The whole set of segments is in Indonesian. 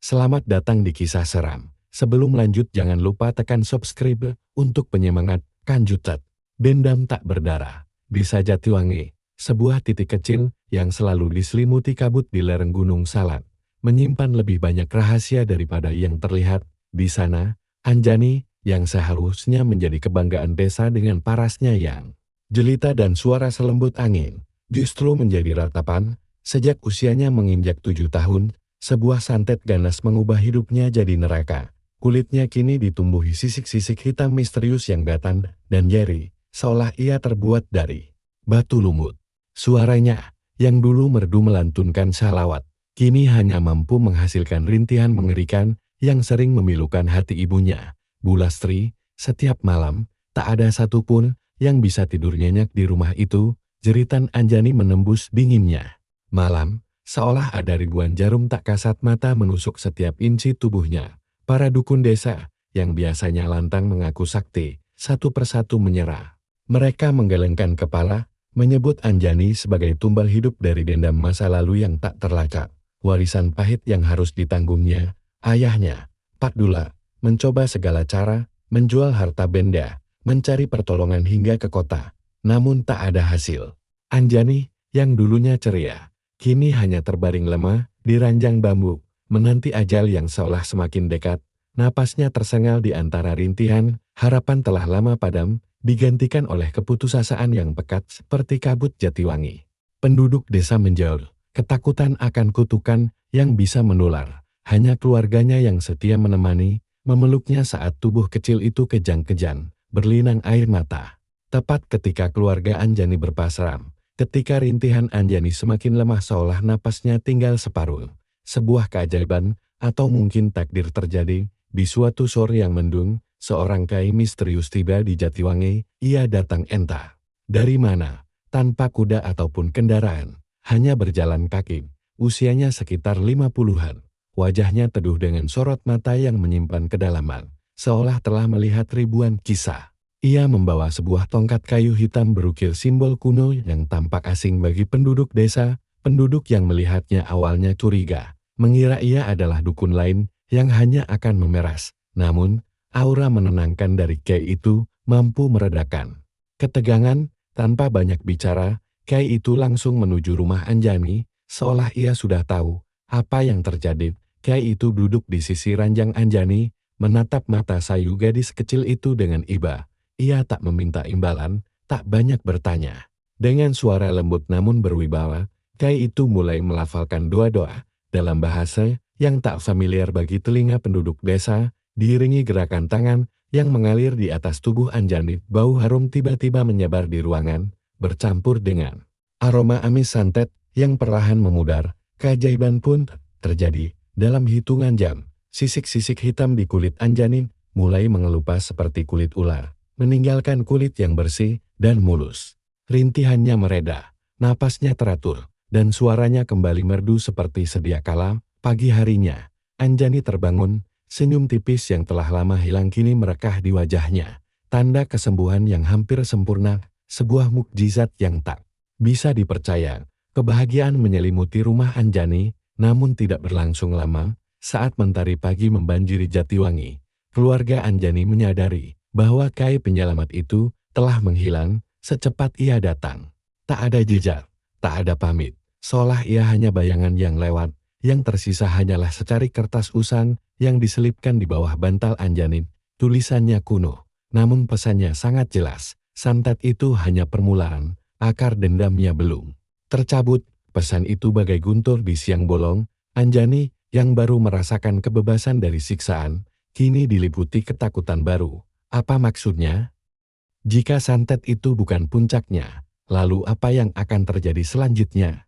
Selamat datang di Kisah Seram. Sebelum lanjut jangan lupa tekan subscribe untuk penyemangat. Kanjutat, dendam tak berdarah. Desa Jatiwangi, sebuah titik kecil yang selalu diselimuti kabut di lereng Gunung Salak, menyimpan lebih banyak rahasia daripada yang terlihat. Di sana, Anjani yang seharusnya menjadi kebanggaan desa dengan parasnya yang jelita dan suara selembut angin, justru menjadi ratapan. Sejak usianya menginjak 7 tahun, sebuah santet ganas mengubah hidupnya jadi neraka. Kulitnya kini ditumbuhi sisik-sisik hitam misterius yang datar dan nyeri, seolah ia terbuat dari batu lumut. Suaranya, yang dulu merdu melantunkan salawat, kini hanya mampu menghasilkan rintihan mengerikan yang sering memilukan hati ibunya, Bu Lastri. Setiap malam, tak ada satupun yang bisa tidur nyenyak di rumah itu. Jeritan Anjani menembus dinginnya malam, seolah ada ribuan jarum tak kasat mata menusuk setiap inci tubuhnya. Para dukun desa, yang biasanya lantang mengaku sakti, satu persatu menyerah. Mereka menggelengkan kepala, menyebut Anjani sebagai tumbal hidup dari dendam masa lalu yang tak terlacak. Warisan pahit yang harus ditanggungnya. Ayahnya, Pak Dula, mencoba segala cara, menjual harta benda, mencari pertolongan hingga ke kota. Namun tak ada hasil. Anjani, yang dulunya ceria, kini hanya terbaring lemah di ranjang bambu, menanti ajal yang seolah semakin dekat. Napasnya tersengal di antara rintihan, harapan telah lama padam, digantikan oleh keputusasaan yang pekat seperti kabut Jatiwangi. Penduduk desa menjauh, ketakutan akan kutukan yang bisa menular. Hanya keluarganya yang setia menemani, memeluknya saat tubuh kecil itu kejang-kejang, berlinang air mata. Tepat ketika keluarga Anjani berpasrah, ketika rintihan Anjani semakin lemah seolah napasnya tinggal separuh, sebuah keajaiban, atau mungkin takdir terjadi. Di suatu sore yang mendung, seorang kiai misterius tiba di Jatiwangi. Ia datang entah dari mana, tanpa kuda ataupun kendaraan, hanya berjalan kaki. Usianya sekitar 50-an, wajahnya teduh dengan sorot mata yang menyimpan kedalaman, seolah telah melihat ribuan kisah. Ia membawa sebuah tongkat kayu hitam berukir simbol kuno yang tampak asing bagi penduduk desa. Penduduk yang melihatnya awalnya curiga, mengira ia adalah dukun lain yang hanya akan memeras. Namun, aura menenangkan dari kiai itu mampu meredakan ketegangan. Tanpa banyak bicara, kiai itu langsung menuju rumah Anjani, seolah ia sudah tahu apa yang terjadi. Kiai itu duduk di sisi ranjang Anjani, menatap mata sayu gadis kecil itu dengan iba. Ia tak meminta imbalan, tak banyak bertanya. Dengan suara lembut namun berwibawa, kiai itu mulai melafalkan doa-doa dalam bahasa yang tak familiar bagi telinga penduduk desa, diiringi gerakan tangan yang mengalir di atas tubuh Anjani. Bau harum tiba-tiba menyebar di ruangan, bercampur dengan aroma amis santet yang perlahan memudar. Keajaiban pun terjadi. Dalam hitungan jam, sisik-sisik hitam di kulit Anjani mulai mengelupas seperti kulit ular, meninggalkan kulit yang bersih dan mulus. Rintihannya mereda, napasnya teratur, dan suaranya kembali merdu seperti sedia kala. Pagi harinya, Anjani terbangun, senyum tipis yang telah lama hilang kini merekah di wajahnya. Tanda kesembuhan yang hampir sempurna, sebuah mukjizat yang tak bisa dipercaya. Kebahagiaan menyelimuti rumah Anjani, namun tidak berlangsung lama. Saat mentari pagi membanjiri Jatiwangi, keluarga Anjani menyadari bahwa kiai penyelamat itu telah menghilang. Secepat ia datang, tak ada jejak, tak ada pamit, seolah ia hanya bayangan yang lewat. Yang tersisa hanyalah secari kertas usang yang diselipkan di bawah bantal Anjani. Tulisannya kuno, namun pesannya sangat jelas. Santet itu hanya permulaan, akar dendamnya belum tercabut. Pesan itu bagai guntur di siang bolong. Anjani yang baru merasakan kebebasan dari siksaan, kini diliputi ketakutan baru. Apa maksudnya? Jika santet itu bukan puncaknya, lalu apa yang akan terjadi selanjutnya?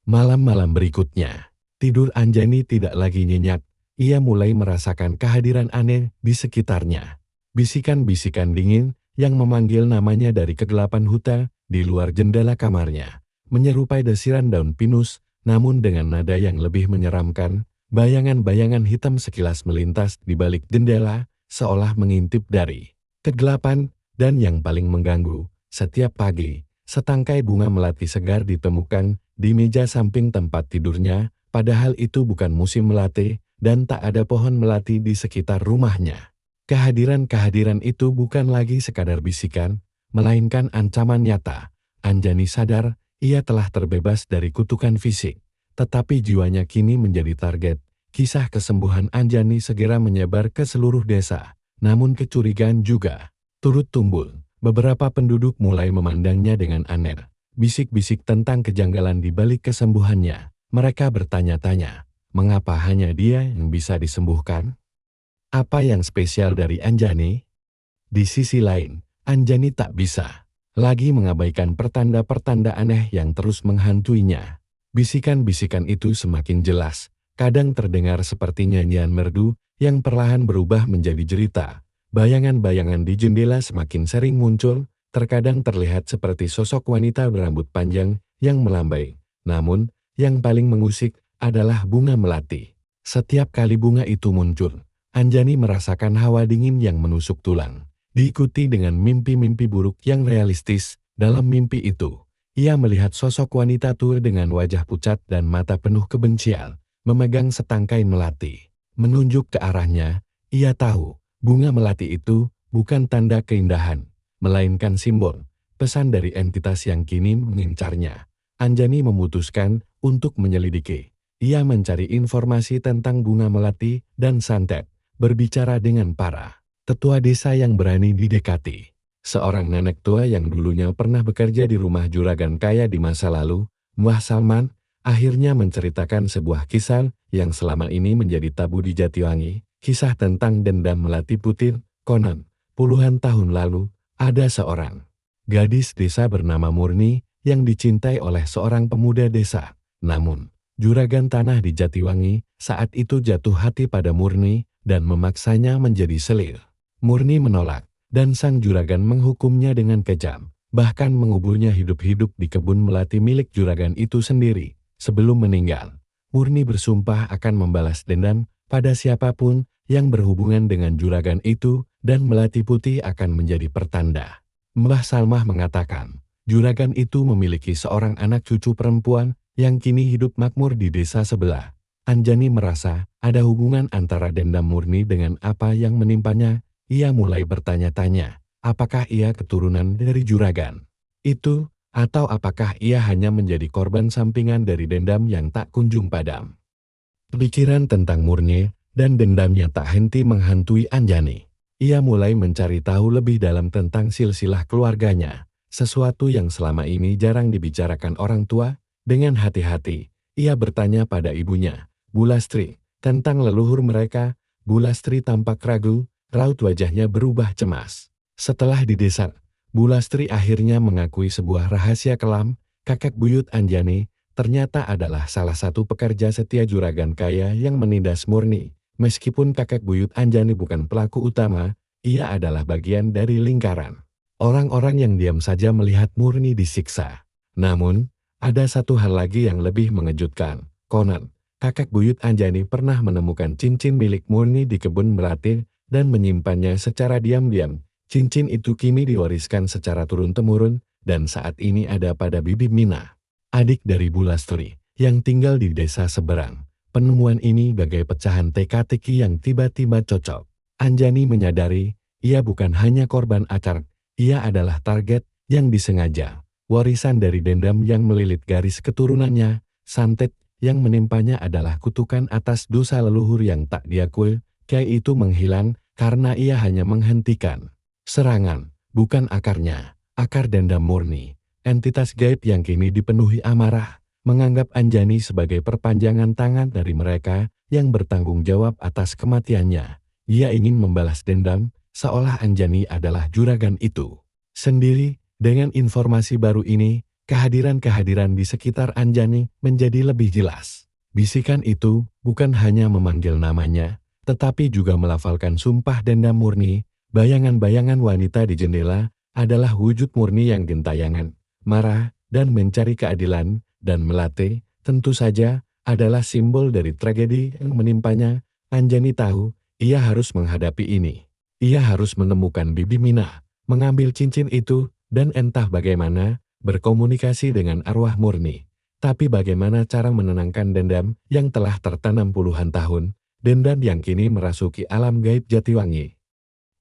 Malam-malam berikutnya, tidur Anjani tidak lagi nyenyak. Ia mulai merasakan kehadiran aneh di sekitarnya. Bisikan-bisikan dingin yang memanggil namanya dari kegelapan hutan di luar jendela kamarnya, menyerupai desiran daun pinus, namun dengan nada yang lebih menyeramkan. Bayangan-bayangan hitam sekilas melintas di balik jendela, seolah mengintip dari kegelapan. Dan yang paling mengganggu, setiap pagi, setangkai bunga melati segar ditemukan di meja samping tempat tidurnya. Padahal itu bukan musim melati, dan tak ada pohon melati di sekitar rumahnya. Kehadiran-kehadiran itu bukan lagi sekadar bisikan, melainkan ancaman nyata. Anjani sadar ia telah terbebas dari kutukan fisik, tetapi jiwanya kini menjadi target. Kisah kesembuhan Anjani segera menyebar ke seluruh desa, namun kecurigaan juga turut tumbuh. Beberapa penduduk mulai memandangnya dengan aneh. Bisik-bisik tentang kejanggalan di balik kesembuhannya. Mereka bertanya-tanya, mengapa hanya dia yang bisa disembuhkan? Apa yang spesial dari Anjani? Di sisi lain, Anjani tak bisa lagi mengabaikan pertanda-pertanda aneh yang terus menghantuinya. Bisikan-bisikan itu semakin jelas, kadang terdengar seperti nyanyian merdu yang perlahan berubah menjadi jerita. Bayangan-bayangan di jendela semakin sering muncul, terkadang terlihat seperti sosok wanita berambut panjang yang melambai. Namun, yang paling mengusik adalah bunga melati. Setiap kali bunga itu muncul, Anjani merasakan hawa dingin yang menusuk tulang. Diikuti dengan mimpi-mimpi buruk yang realistis. Dalam mimpi itu, ia melihat sosok wanita tua dengan wajah pucat dan mata penuh kebencian, memegang setangkai melati. Menunjuk ke arahnya, ia tahu bunga melati itu bukan tanda keindahan, melainkan simbol, pesan dari entitas yang kini mengincarnya. Anjani memutuskan untuk menyelidiki. Ia mencari informasi tentang bunga melati dan santet, berbicara dengan para tetua desa yang berani didekati. Seorang nenek tua yang dulunya pernah bekerja di rumah juragan kaya di masa lalu, Mbah Salman, akhirnya menceritakan sebuah kisah yang selama ini menjadi tabu di Jatiwangi. Kisah tentang dendam melati putih. Konon, puluhan tahun lalu, ada seorang gadis desa bernama Murni yang dicintai oleh seorang pemuda desa. Namun, juragan tanah di Jatiwangi saat itu jatuh hati pada Murni dan memaksanya menjadi selir. Murni menolak, dan sang juragan menghukumnya dengan kejam, bahkan menguburnya hidup-hidup di kebun melati milik juragan itu sendiri. Sebelum meninggal, Murni bersumpah akan membalas dendam pada siapapun yang berhubungan dengan juragan itu, dan melati putih akan menjadi pertanda. Mbah Salmah mengatakan, juragan itu memiliki seorang anak cucu perempuan yang kini hidup makmur di desa sebelah. Anjani merasa ada hubungan antara dendam Murni dengan apa yang menimpanya. Ia mulai bertanya-tanya, apakah ia keturunan dari juragan itu, atau apakah ia hanya menjadi korban sampingan dari dendam yang tak kunjung padam. Pikiran tentang Murni dan dendamnya tak henti menghantui Anjani. Ia mulai mencari tahu lebih dalam tentang silsilah keluarganya, sesuatu yang selama ini jarang dibicarakan orang tua. Dengan hati-hati, ia bertanya pada ibunya, Bu Lastri, tentang leluhur mereka. Bu Lastri tampak ragu. Raut wajahnya berubah cemas. Setelah didesak, Bu Lastri akhirnya mengakui sebuah rahasia kelam. Kakek buyut Anjani ternyata adalah salah satu pekerja setia juragan kaya yang menindas Murni. Meskipun kakek buyut Anjani bukan pelaku utama, ia adalah bagian dari lingkaran orang-orang yang diam saja melihat Murni disiksa. Namun, ada satu hal lagi yang lebih mengejutkan. Konon, kakek buyut Anjani pernah menemukan cincin milik Murni di kebun melati dan menyimpannya secara diam-diam. Cincin itu kini diwariskan secara turun-temurun, dan saat ini ada pada Bibi Mina, adik dari Bu Lastri, yang tinggal di desa seberang. Penemuan ini bagai pecahan teka-teki yang tiba-tiba cocok. Anjani menyadari, ia bukan hanya korban acak, ia adalah target yang disengaja. Warisan dari dendam yang melilit garis keturunannya, santet yang menimpanya adalah kutukan atas dosa leluhur yang tak diakui. Kiai itu menghilang karena ia hanya menghentikan serangan, bukan akarnya. Akar dendam Murni, entitas gaib yang kini dipenuhi amarah, menganggap Anjani sebagai perpanjangan tangan dari mereka yang bertanggung jawab atas kematiannya. Ia ingin membalas dendam, seolah Anjani adalah juragan itu sendiri. Dengan informasi baru ini, kehadiran-kehadiran di sekitar Anjani menjadi lebih jelas. Bisikan itu bukan hanya memanggil namanya, tetapi juga melafalkan sumpah dendam Murni. Bayangan-bayangan wanita di jendela adalah wujud Murni yang gentayangan, marah, dan mencari keadilan, dan melati, tentu saja, adalah simbol dari tragedi yang menimpanya. Anjani tahu, ia harus menghadapi ini. Ia harus menemukan Bibi Mina, mengambil cincin itu, dan entah bagaimana, berkomunikasi dengan arwah Murni. Tapi bagaimana cara menenangkan dendam yang telah tertanam puluhan tahun? Dendam yang kini merasuki alam gaib Jatiwangi.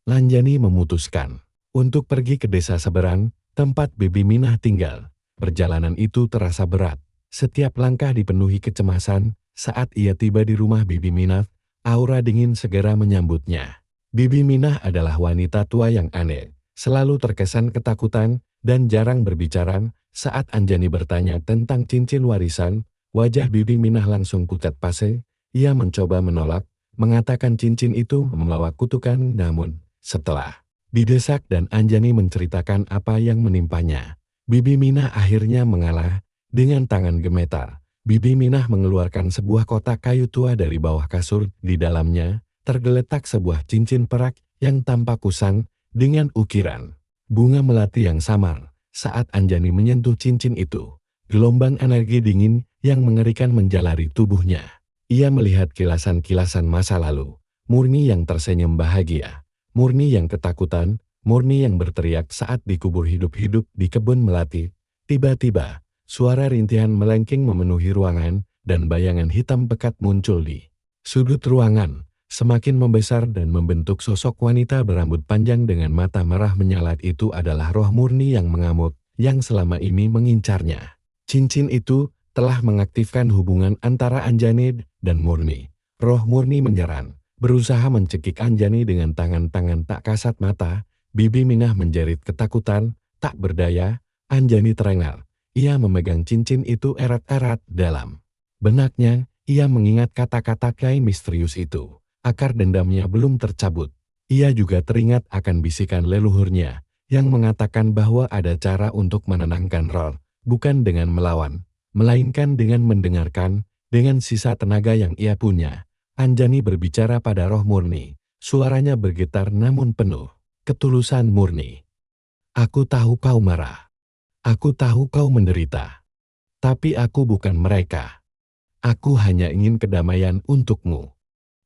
Lanjani memutuskan untuk pergi ke desa seberang, tempat Bibi Minah tinggal. Perjalanan itu terasa berat. Setiap langkah dipenuhi kecemasan. Saat ia tiba di rumah Bibi Minah, aura dingin segera menyambutnya. Bibi Minah adalah wanita tua yang aneh, selalu terkesan ketakutan dan jarang berbicara. Saat Anjani bertanya tentang cincin warisan, wajah Bibi Minah langsung pucat pase. Ia mencoba menolak, mengatakan cincin itu membawa kutukan, namun setelah didesak dan Anjani menceritakan apa yang menimpanya, Bibi Minah akhirnya mengalah. Dengan tangan gemetar, Bibi Minah mengeluarkan sebuah kotak kayu tua dari bawah kasur. Di dalamnya tergeletak sebuah cincin perak yang tampak kusam dengan ukiran bunga melati yang samar. Saat Anjani menyentuh cincin itu, gelombang energi dingin yang mengerikan menjalari tubuhnya. Ia melihat kilasan-kilasan masa lalu, Murni yang tersenyum bahagia, Murni yang ketakutan, Murni yang berteriak saat dikubur hidup-hidup di kebun melati. Tiba-tiba, suara rintihan melengking memenuhi ruangan, dan bayangan hitam pekat muncul di sudut ruangan, semakin membesar dan membentuk sosok wanita berambut panjang dengan mata merah menyala. Itu adalah roh Murni yang mengamuk, yang selama ini mengincarnya. Cincin itu telah mengaktifkan hubungan antara Anjani dan Murni. Roh Murni menyerang, berusaha mencekik Anjani dengan tangan-tangan tak kasat mata. Bibi Minah menjerit ketakutan, tak berdaya. Anjani terengah. Ia memegang cincin itu erat-erat dalam benaknya. Ia mengingat kata-kata Kiai misterius itu. Akar dendamnya belum tercabut. Ia juga teringat akan bisikan leluhurnya yang mengatakan bahwa ada cara untuk menenangkan roh, bukan dengan melawan, melainkan dengan mendengarkan. Dengan sisa tenaga yang ia punya, Anjani berbicara pada roh Murni. Suaranya bergetar namun penuh ketulusan murni. Aku tahu kau marah. Aku tahu kau menderita. Tapi aku bukan mereka. Aku hanya ingin kedamaian untukmu.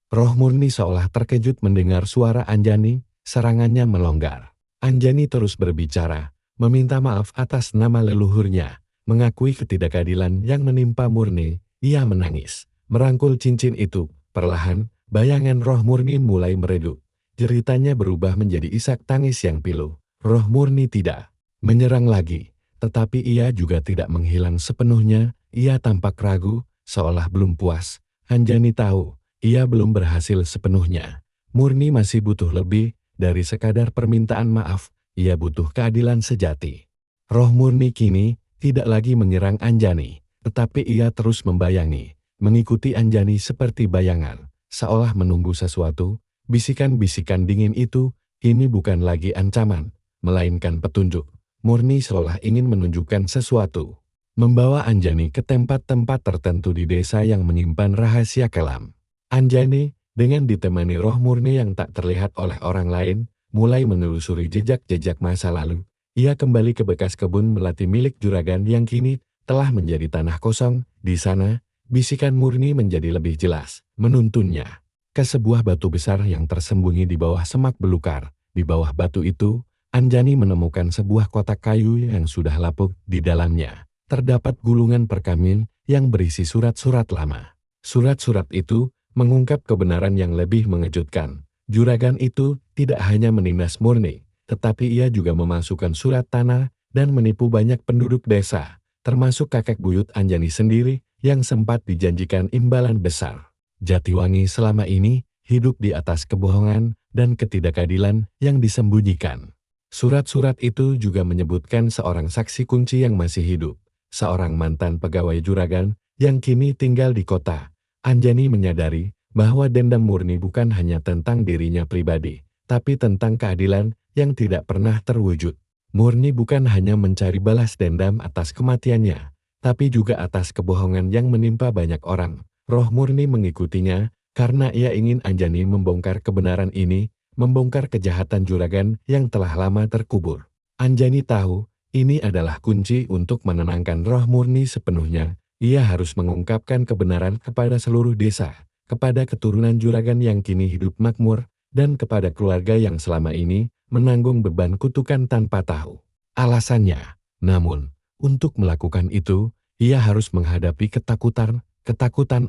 Roh Murni seolah terkejut mendengar suara Anjani. Serangannya melonggar. Anjani terus berbicara, meminta maaf atas nama leluhurnya, mengakui ketidakadilan yang menimpa Murni. Ia menangis, merangkul cincin itu. Perlahan, bayangan roh Murni mulai meredup. Jeritanya berubah menjadi isak tangis yang pilu. Roh Murni tidak menyerang lagi, tetapi ia juga tidak menghilang sepenuhnya. Ia tampak ragu, seolah belum puas. Anjani tahu, ia belum berhasil sepenuhnya. Murni masih butuh lebih dari sekadar permintaan maaf. Ia butuh keadilan sejati. Roh Murni kini tidak lagi menyerang Anjani, tetapi ia terus membayangi, mengikuti Anjani seperti bayangan, seolah menunggu sesuatu. Bisikan-bisikan dingin itu, ini bukan lagi ancaman, melainkan petunjuk. Murni seolah ingin menunjukkan sesuatu, membawa Anjani ke tempat-tempat tertentu di desa yang menyimpan rahasia kelam. Anjani, dengan ditemani roh Murni yang tak terlihat oleh orang lain, mulai menelusuri jejak-jejak masa lalu. Ia kembali ke bekas kebun melati milik juragan yang kini telah menjadi tanah kosong. Di sana, bisikan Murni menjadi lebih jelas, menuntunnya ke sebuah batu besar yang tersembunyi di bawah semak belukar. Di bawah batu itu, Anjani menemukan sebuah kotak kayu yang sudah lapuk. Di dalamnya terdapat gulungan perkamin yang berisi surat-surat lama. Surat-surat itu mengungkap kebenaran yang lebih mengejutkan. Juragan itu tidak hanya menindas Murni, tetapi ia juga memasukkan surat tanah dan menipu banyak penduduk desa, termasuk kakek buyut Anjani sendiri yang sempat dijanjikan imbalan besar. Jatiwangi selama ini hidup di atas kebohongan dan ketidakadilan yang disembunyikan. Surat-surat itu juga menyebutkan seorang saksi kunci yang masih hidup, seorang mantan pegawai juragan yang kini tinggal di kota. Anjani menyadari bahwa dendam Murni bukan hanya tentang dirinya pribadi, tapi tentang keadilan yang tidak pernah terwujud. Murni bukan hanya mencari balas dendam atas kematiannya, tapi juga atas kebohongan yang menimpa banyak orang. Roh Murni mengikutinya karena ia ingin Anjani membongkar kebenaran ini, membongkar kejahatan juragan yang telah lama terkubur. Anjani tahu, ini adalah kunci untuk menenangkan roh Murni sepenuhnya. Ia harus mengungkapkan kebenaran kepada seluruh desa, kepada keturunan juragan yang kini hidup makmur, dan kepada keluarga yang selama ini menanggung beban kutukan tanpa tahu alasannya. Namun, untuk melakukan itu, ia harus menghadapi ketakutan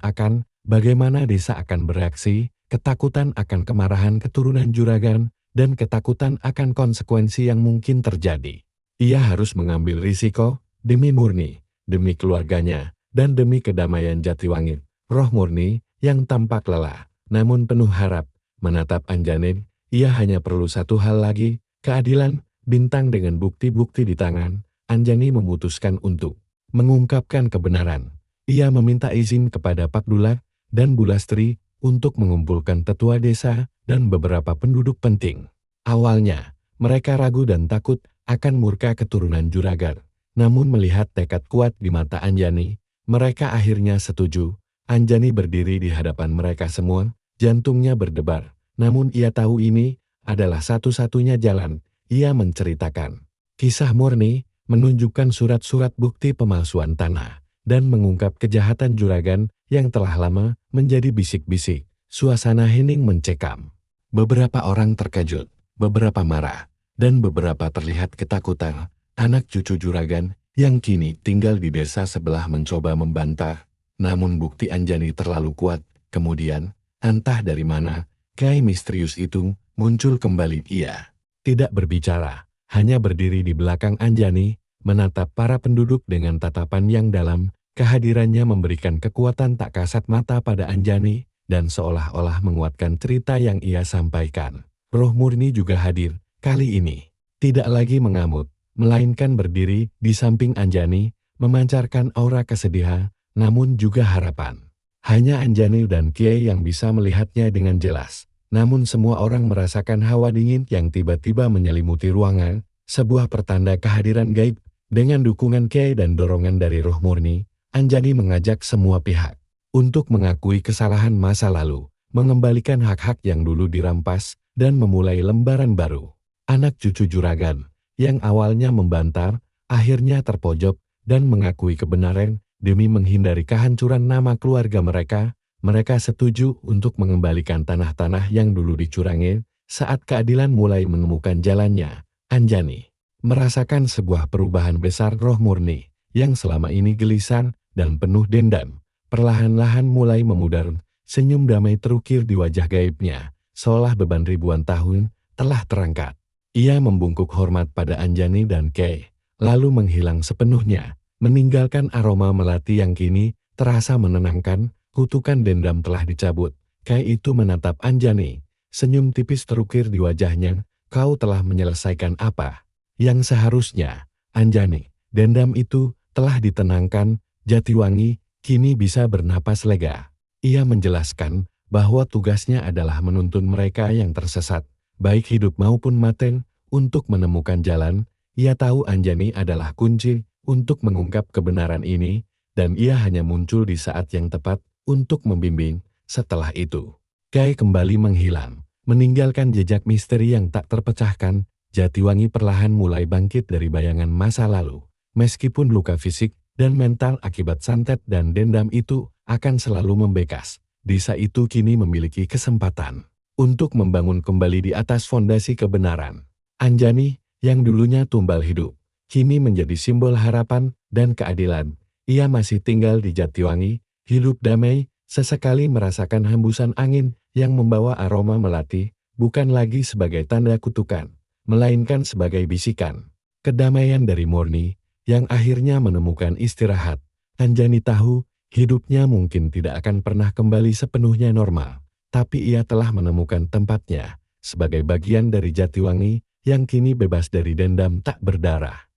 akan bagaimana desa akan bereaksi, ketakutan akan kemarahan keturunan juragan, dan ketakutan akan konsekuensi yang mungkin terjadi. Ia harus mengambil risiko, demi Murni, demi keluarganya, dan demi kedamaian Jatiwangi. Roh Murni, yang tampak lelah, namun penuh harap, menatap Anjani. Ia hanya perlu satu hal lagi, keadilan. Bintang dengan bukti-bukti di tangan, Anjani memutuskan untuk mengungkapkan kebenaran. Ia meminta izin kepada Pak Dulak dan Bulastri untuk mengumpulkan tetua desa dan beberapa penduduk penting. Awalnya, mereka ragu dan takut akan murka keturunan juragan. Namun melihat tekad kuat di mata Anjani, mereka akhirnya setuju. Anjani berdiri di hadapan mereka semua, jantungnya berdebar. Namun ia tahu ini adalah satu-satunya jalan. Ia menceritakan kisah Murni, menunjukkan surat-surat bukti pemalsuan tanah, dan mengungkap kejahatan juragan yang telah lama menjadi bisik-bisik. Suasana hening mencekam. Beberapa orang terkejut, beberapa marah, dan beberapa terlihat ketakutan. Anak cucu juragan yang kini tinggal di desa sebelah mencoba membantah, namun bukti Anjani terlalu kuat. Kemudian, entah dari mana, Kiai misterius itu muncul kembali. Ia tidak berbicara, hanya berdiri di belakang Anjani, menatap para penduduk dengan tatapan yang dalam. Kehadirannya memberikan kekuatan tak kasat mata pada Anjani, dan seolah-olah menguatkan cerita yang ia sampaikan. Roh Murni juga hadir, kali ini tidak lagi mengamuk, melainkan berdiri di samping Anjani, memancarkan aura kesedihan, namun juga harapan. Hanya Anjani dan Kiai yang bisa melihatnya dengan jelas. Namun semua orang merasakan hawa dingin yang tiba-tiba menyelimuti ruangan, sebuah pertanda kehadiran gaib. Dengan dukungan Kiai dan dorongan dari Roh Murni, Anjani mengajak semua pihak untuk mengakui kesalahan masa lalu, mengembalikan hak-hak yang dulu dirampas, dan memulai lembaran baru. Anak cucu juragan, yang awalnya membantah, akhirnya terpojok dan mengakui kebenaran. Demi menghindari kehancuran nama keluarga mereka, mereka setuju untuk mengembalikan tanah-tanah yang dulu dicurangi. Saat keadilan mulai menemukan jalannya, Anjani merasakan sebuah perubahan besar. Roh Murni, yang selama ini gelisah dan penuh dendam, perlahan-lahan mulai memudar. Senyum damai terukir di wajah gaibnya, seolah beban ribuan tahun telah terangkat. Ia membungkuk hormat pada Anjani dan Kiai, lalu menghilang sepenuhnya, meninggalkan aroma melati yang kini terasa menenangkan. Kutukan dendam telah dicabut. Kiai itu menatap Anjani, senyum tipis terukir di wajahnya. Kau telah menyelesaikan apa yang seharusnya, Anjani. Dendam itu telah ditenangkan. Jatiwangi kini bisa bernapas lega. Ia menjelaskan bahwa tugasnya adalah menuntun mereka yang tersesat, baik hidup maupun mati, untuk menemukan jalan. Ia tahu Anjani adalah kunci untuk mengungkap kebenaran ini, dan ia hanya muncul di saat yang tepat untuk membimbing. Setelah itu, Kiai kembali menghilang, meninggalkan jejak misteri yang tak terpecahkan. Jatiwangi perlahan mulai bangkit dari bayangan masa lalu. Meskipun luka fisik dan mental akibat santet dan dendam itu akan selalu membekas, desa itu kini memiliki kesempatan untuk membangun kembali di atas fondasi kebenaran. Anjani, yang dulunya tumbal hidup, kini menjadi simbol harapan dan keadilan. Ia masih tinggal di Jatiwangi, hidup damai, sesekali merasakan hembusan angin yang membawa aroma melati, bukan lagi sebagai tanda kutukan, melainkan sebagai bisikan kedamaian dari Murni, yang akhirnya menemukan istirahat. Anjani tahu, hidupnya mungkin tidak akan pernah kembali sepenuhnya normal, tapi ia telah menemukan tempatnya sebagai bagian dari Jatiwangi yang kini bebas dari dendam tak berdarah.